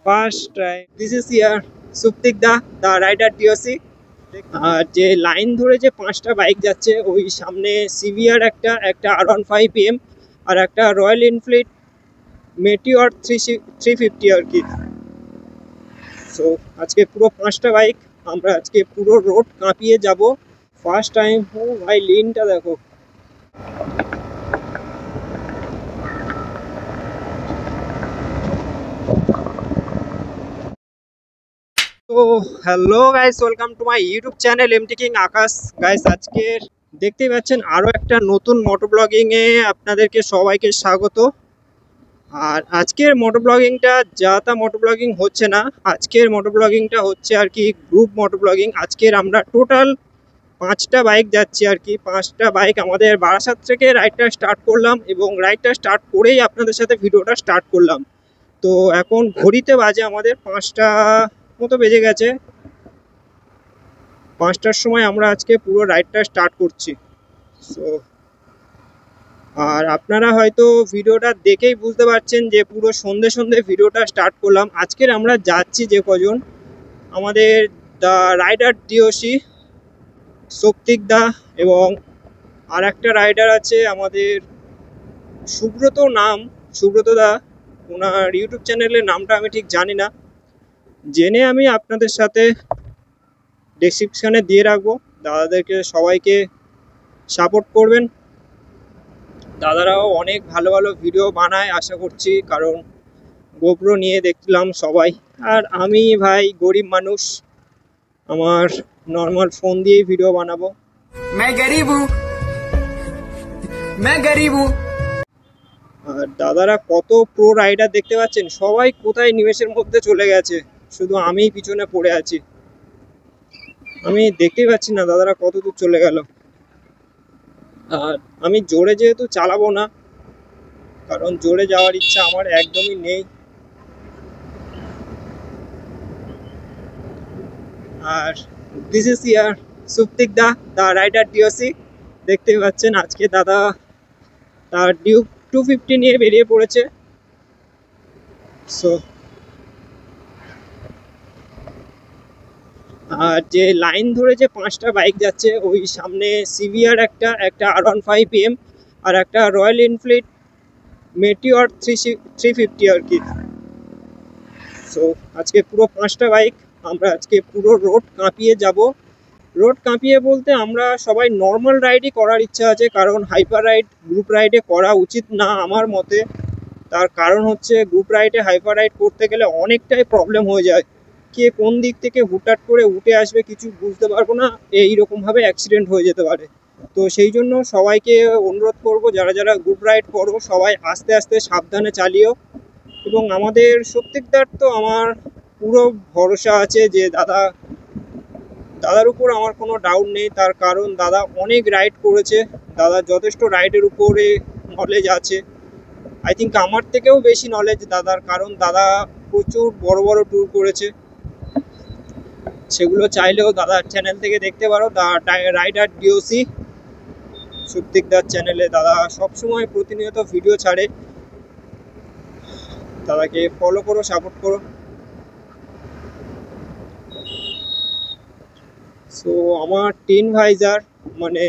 First time. This is here Suptik the rider DOC. আর যে line ধরে যে পাঁচটা বাইক যাচ্ছে ওই সামনে সিভিআর একটা R15M আর একটা রয়্যাল এনফিল্ড মেটিওর 350 আর কি। সো আজকে পুরো পাঁচটা বাইক আমরা আজকে পুরো রোড কাঁপিয়ে যাব। First time. ও ভাই লিনটা দেখো। তো hello guys, welcome to my YouTube channel MT king Akash. Guys আজকে দেখতেই পাচ্ছেন আরও একটা নতুন মোটো ব্লগিংয়ে আপনাদেরকে সবাইকে স্বাগত। আর আজকের মোটো ব্লগিংটা যা তা মোটো ব্লগিং হচ্ছে না, আজকের মোটো ব্লগিংটা হচ্ছে আর কি গ্রুপ মোটো ব্লগিং। আজকের আমরা টোটাল পাঁচটা বাইক যাচ্ছি আর কি। পাঁচটা বাইক আমাদের বারাসাত থেকে রাইডটা স্টার্ট করলাম এবং রাইডটা স্টার্ট করেই আপনাদের সাথে ভিডিওটা স্টার্ট করলাম। তো এখন ঘড়িতে বাজে আমাদের 5টা মতো বেজে গেছে। 5টার সময় আমরা আজকে পুরো রাইডটা স্টার্ট করছি। সো আর আপনারা হয়তো ভিডিওটা দেখেই বুঝতে পারছেন যে পুরো সন্ধে সন্ধে ভিডিওটা স্টার্ট করলাম। আজকের আমরা যাচ্ছি যে কজন, আমাদের দ্য রাইডার ডিওসি শক্তিক দা এবং আর একটা রাইডার আছে আমাদের সুব্রত নাম, সুব্রত দা। ওনার ইউটিউব চ্যানেলের নামটা আমি ঠিক জানি না, জেনে আমি আপনাদের সাথে ডেসক্রিপশানে দিয়ে রাখবো। দাদাদেরকে সবাইকে সাপোর্ট করবেন। দাদারাও অনেক ভালো ভালো ভিডিও বানায় আশা করছি, কারণ গোপ্রো নিয়ে দেখলাম সবাই। আর আমি ভাই গরিব মানুষ, আমার নর্মাল ফোন দিয়েই ভিডিও বানাবো। আর দাদারা কত প্রো রাইডার দেখতে পাচ্ছেন, সবাই কোথায় নিমেষের মধ্যে চলে গেছে, শুধু আমিই পিছনে পড়ে আছি। আমি দেখতেই পাচ্ছি না দাদারা কত দূর চলে গেল। আর আমি জোরে যেহেতু চালাবো না, কারণ জোরে যাওয়ার ইচ্ছা আমার একদমই নেই। আর this is your Suptik the rider DOC. দেখতেই পাচ্ছেন আজকে দাদা তার ডিউক 250 নিয়ে বেরিয়ে পড়েছে। সো আর যে লাইন ধরে যে পাঁচটা বাইক যাচ্ছে ওই সামনে সিভিআর একটা R15M আর একটা রয়্যাল এনফিল্ড মেটিওর 350 আর কি। সো আজকে পুরো পাঁচটা বাইক আমরা আজকে পুরো রোড কাঁপিয়ে যাব। রোড কাঁপিয়ে বলতে আমরা সবাই নর্মাল রাইডই করার ইচ্ছা আছে, কারণ হাইপার রাইড গ্রুপ রাইডে করা উচিত না আমার মতে। তার কারণ হচ্ছে গ্রুপ রাইডে হাইপার রাইড করতে গেলে অনেকটাই প্রবলেম হয়ে যায়। কে কোন দিক থেকে হুটহাট করে উঠে আসবে কিছু বুঝতে পারবো না, এইরকমভাবে অ্যাক্সিডেন্ট হয়ে যেতে পারে। তো সেই জন্য সবাইকে অনুরোধ করব, যারা যারা গ্রুপ রাইড করো সবাই আস্তে আস্তে সাবধানে চালিও। এবং আমাদের সত্যিকদার তো আমার পুরো ভরসা আছে যে দাদার উপর আমার কোনো ডাউট নেই। তার কারণ দাদা অনেক রাইড করেছে, দাদার যথেষ্ট রাইডের উপরে নলেজ আছে। আই থিঙ্ক আমার থেকেও বেশি নলেজ দাদার, কারণ দাদা প্রচুর বড় বড় ট্যুর করেছে। সেগুলো চাইলেও দাদার চ্যানেল থেকে দেখতে পারো, দা রাইডার ডিওসি সুপ্তিকদার চ্যানেলে দাদা সবসময় প্রতিনিয়ত ভিডিও ছাড়ে। দাদাকে ফলো করো, সাপোর্ট করো। সো আমার টিন ভাইজার মানে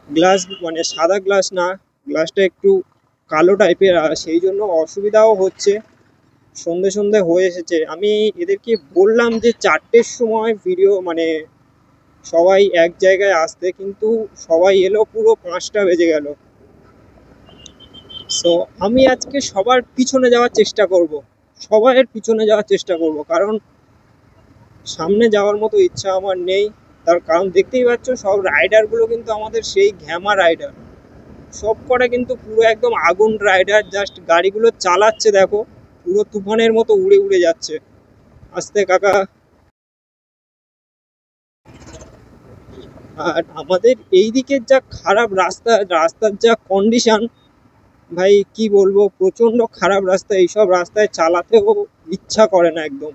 গ্লাস, মানে সাদা গ্লাস না, গ্লাসটা একটু কালো টাইপের, আর সেই জন্য অসুবিধাও হচ্ছে। সন্ধে সন্ধে হয়ে এসেছে। আমি এদেরকে বললাম যে 4টের সময় ভিডিও মানে সবাই এক জায়গায় আসতে, কিন্তু সবাই এলো পুরো 5টা বেজে গেল। সো আমি আজকে সবার পিছনে যাওয়ার চেষ্টা করব, সবার পিছনে যাওয়ার চেষ্টা করব, কারণ সামনে যাওয়ার মতো ইচ্ছা আমার নেই। তার কারণ দেখতেই পাচ্ছ সব রাইডারগুলো কিন্তু আমাদের সেই ঘ্যামা রাইডার, সব কটা কিন্তু পুরো একদম আগুন রাইডার। জাস্ট গাড়িগুলো চালাচ্ছে দেখো, পুরো তুফানের মতো উড়ে উড়ে যাচ্ছে। আস্তে কাকা। আর আমাদের এই দিকের যা খারাপ রাস্তার যা কন্ডিশন, ভাই কি বলবো, প্রচণ্ড খারাপ রাস্তা। এইসব রাস্তায় চালাতেও ইচ্ছা করে না একদম,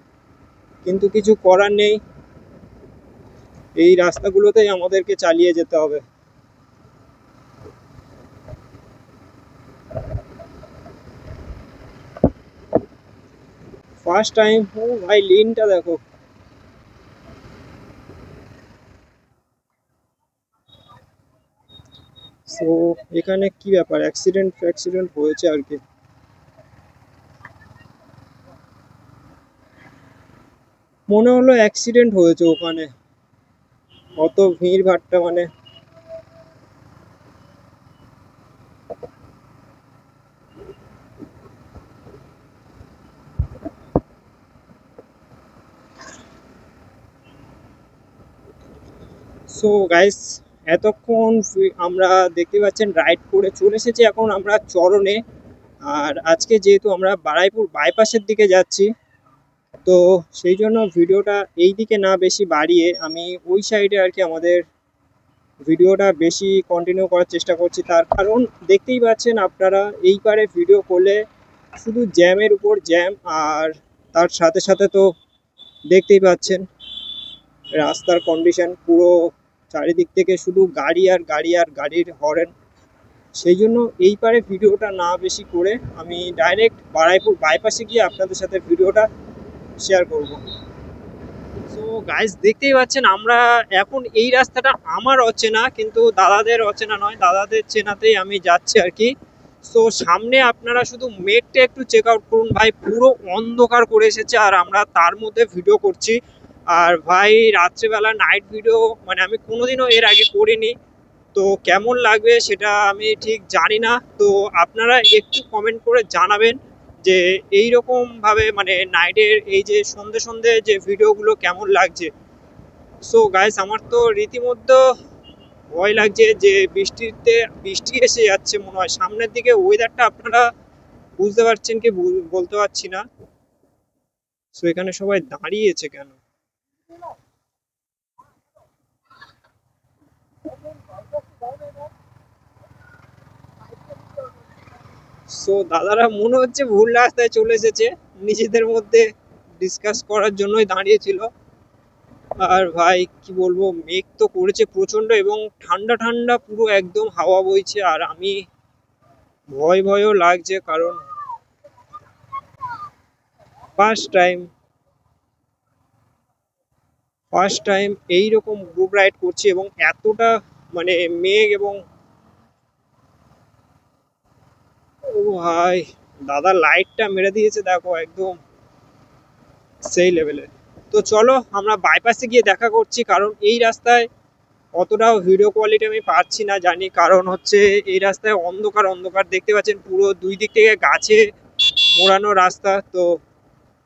কিন্তু কিছু করার নেই, এই রাস্তাগুলোতেই আমাদেরকে চালিয়ে যেতে হবে। First time. ও ভাই লিনটা দেখো। সো এখানে কি ব্যাপার, অ্যাক্সিডেন্ট হয়েছে আর কি। মনে হলো অ্যাক্সিডেন্ট হয়েছে ওখানে, অত ভিড় ভাট্টা মানে। সো গাইস, এতক্ষণ আমরা দেখতে পাচ্ছেন রাইড করে চলে এসেছি এখন আমরা চরণে। আর আজকে যেহেতু আমরা বারাইপুর বাইপাসের দিকে যাচ্ছি, তো সেই জন্য ভিডিওটা এই দিকে না বেশি বাড়িয়ে আমি ওই সাইডে আর কি আমাদের ভিডিওটা বেশি কন্টিনিউ করার চেষ্টা করছি। তার কারণ দেখতেই পাচ্ছেন আপনারা, এই পারে ভিডিও করলে শুধু জ্যামের উপর জ্যাম, আর তার সাথে সাথে তো দেখতেই পাচ্ছেন রাস্তার কন্ডিশন পুরো, চারিদিক থেকে শুধু গাড়ি আর গাড়ি আর গাড়ির হরেন। সেই জন্য এই পারে ভিডিওটা না বেশি করে আমি ডাইরেক্ট বারাইপুর বাইপাসে গিয়ে আপনাদের সাথে ভিডিওটা শেয়ার করব। সো গাইস, দেখতেই পাচ্ছেন আমরা এখন এই রাস্তাটা আমার অচেনা, কিন্তু দাদাদের অচেনা নয়, দাদাদের চেনাতেই আমি যাচ্ছি আর কি। সো সামনে আপনারা শুধু মেঘটা একটু চেক আউট করুন ভাই, পুরো অন্ধকার করে এসেছে আর আমরা তার মধ্যে ভিডিও করছি। আর ভাই রাত্রেবেলা নাইট ভিডিও মানে আমি কোনোদিনও এর আগে করিনি, তো কেমন লাগবে সেটা আমি ঠিক জানি না। তো আপনারা একটু কমেন্ট করে জানাবেন যে এই রকম ভাবে মানে নাইটের এই যে সন্ধে সন্ধে যে ভিডিওগুলো কেমন লাগছে। সো গাইস, আমার তো রীতিমতো ভয় লাগছে যে বৃষ্টি এসে যাচ্ছে মনে হয় সামনের দিকে। ওয়েদারটা আপনারা বুঝতে পারছেন কি বলতে পারছি না। সো এখানে সবাই দাঁড়িয়েছে কেন? সো দাদারা মনে হচ্ছে ভুল রাস্তায় চলে এসেছে, নিজেদের মধ্যে ডিসকাস করার জন্যই দাঁড়িয়েছিল। আর ভাই কি বলবো, মেঘ তো করেছে প্রচন্ড এবং ঠান্ডা ঠান্ডা পুরো একদম হাওয়া বইছে। আর আমি ভয়ও লাগছে, কারণ ফার্স্ট টাইম এইরকম গ্রুপ রাইড করছি এবং এতটা মানে মেঘ এবং ও ভাই, দাদা লাইটটা মেরে দিয়েছে দেখো একদম সেই লেভেলে। তো চলো আমরা বাইপাসে গিয়ে দেখা করছি, কারণ এই রাস্তায় অতটাও ভিডিও কোয়ালিটি আমি পাচ্ছি না জানি, কারণ হচ্ছে এই রাস্তায় অন্ধকার অন্ধকার দেখতে পাচ্ছেন, পুরো দুই দিক থেকে গাছে মোড়ানো রাস্তা। তো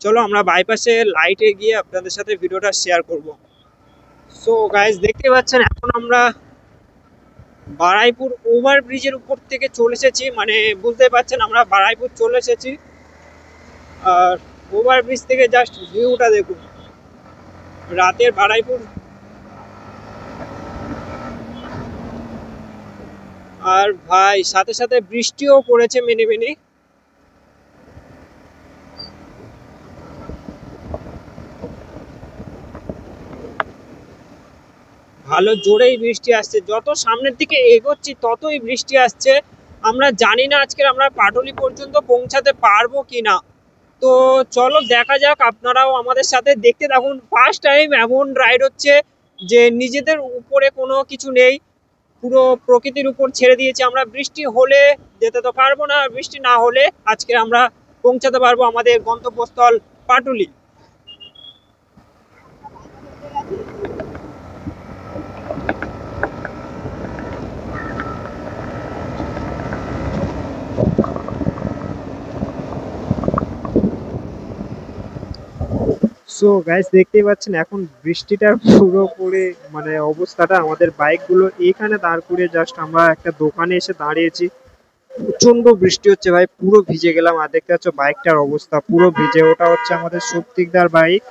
চলো আমরা বাইপাসে লাইটে গিয়ে আপনাদের সাথে ভিডিওটা শেয়ার করব। সো গাইজ, দেখতে পাচ্ছেন এখন আমরা বারাইপুর ওভার ব্রিজের উপর থেকে চলে এসেছি, মানে বুঝতে পারছেন আমরা বারাইপুর চলে এসেছি। আর ওভার ব্রিজ থেকে জাস্ট ভিউটা দেখুন, রাতের বারাইপুর। আর ভাই সাথে সাথে বৃষ্টিও পড়েছে মিনি মিনি। ভালো জোরেই বৃষ্টি আসছে, যত সামনের দিকে এগোচ্ছি ততই বৃষ্টি আসছে। আমরা জানি না আজকে আমরা পাটুলি পর্যন্ত পৌঁছাতে পারবো কিনা। তো চলো দেখা যাক, আপনারাও আমাদের সাথে দেখতে থাকুন। ফার্স্ট টাইম এমন রাইড হচ্ছে যে নিজেদের উপরে কোনো কিছু নেই, পুরো প্রকৃতির উপর ছেড়ে দিয়েছি আমরা। বৃষ্টি হলে যেতে তো পারবো না, বৃষ্টি না হলে আজকে আমরা পৌঁছাতে পারবো আমাদের গন্তব্যস্থল পাটুলি। সো গাইস, দেখতেই পাচ্ছেন এখন বৃষ্টিটার পুরোপুরি মানে অবস্থাটা, আমাদের বাইকগুলো এইখানে দাঁড় করিয়ে জাস্ট আমরা একটা দোকানে এসে দাঁড়িয়েছি। প্রচন্ড বৃষ্টি হচ্ছে ভাই, পুরো ভিজে গেলাম। আর দেখতে পাচ্ছ বাইকটার অবস্থা পুরো ভিজে। ওটা হচ্ছে আমাদের সৌপ্তিকদার বাইক,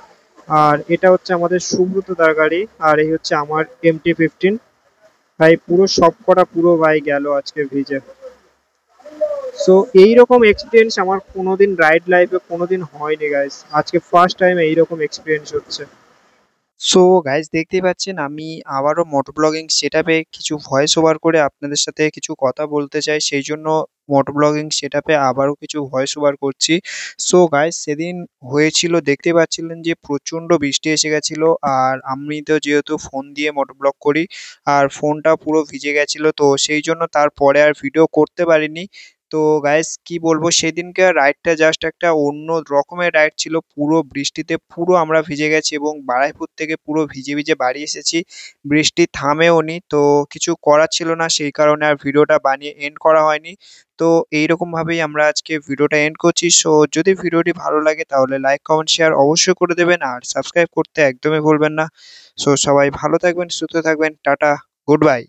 আর এটা হচ্ছে আমাদের সুব্রতদার গাড়ি, আর এই হচ্ছে আমার MT-15। ভাই পুরো সবকটা পুরো বাইক গেল আজকে ভিজে। সো এইরকম এক্সপিরিয়েন্স আমার কোনোদিন রাইড লাইফে কোনোদিন হয়নি গাইস, আজকে ফার্স্ট টাইম এইরকম এক্সপিরিয়েন্স হচ্ছে। সো গাইস, দেখতেই পাচ্ছেন আমি আবারও মোটো ব্লগিং সেটআপে কিছু ভয়েস ওভার করে আপনাদের সাথে কিছু কথা বলতে চাই, সেই জন্য মোটো ব্লগিং সেটআপে আবারও কিছু ভয়েস ওভার করছি। সো গাইস, সেদিন হয়েছিল দেখতেই পাচ্ছিলেন যে প্রচন্ড বৃষ্টি এসে গেছিল, আর আমি তো যেহেতু ফোন দিয়ে মোটো ব্লগ করি আর ফোনটা পুরো ভিজে গেছিল, তো সেই জন্য তারপরে আর ভিডিও করতে পারিনি। তো গাইস, কি বলবো, সেদিনকার রাইডটা জাস্ট একটা অন্য রকমের রাইড ছিল। পুরো বৃষ্টিতে পুরো আমরা ভিজে গেছি এবং বারুইপুর থেকে পুরো ভিজে ভিজে বাড়ি এসেছি। বৃষ্টি থামেওনি, তো কিছু করার ছিল না, সেই কারণে আর ভিডিওটা বানিয়ে এন্ড করা হয়নি। তো এইরকম ভাবেই আমরা আজকে ভিডিওটা এন্ড করছি। সো যদি ভিডিওটি ভালো লাগে তাহলে লাইক কমেন্ট শেয়ার অবশ্যই করে দেবেন, আর সাবস্ক্রাইব করতে একদমই ভুলবেন না। সো সবাই ভালো থাকবেন, সুস্থ থাকবেন, টাটা, গুড বাই।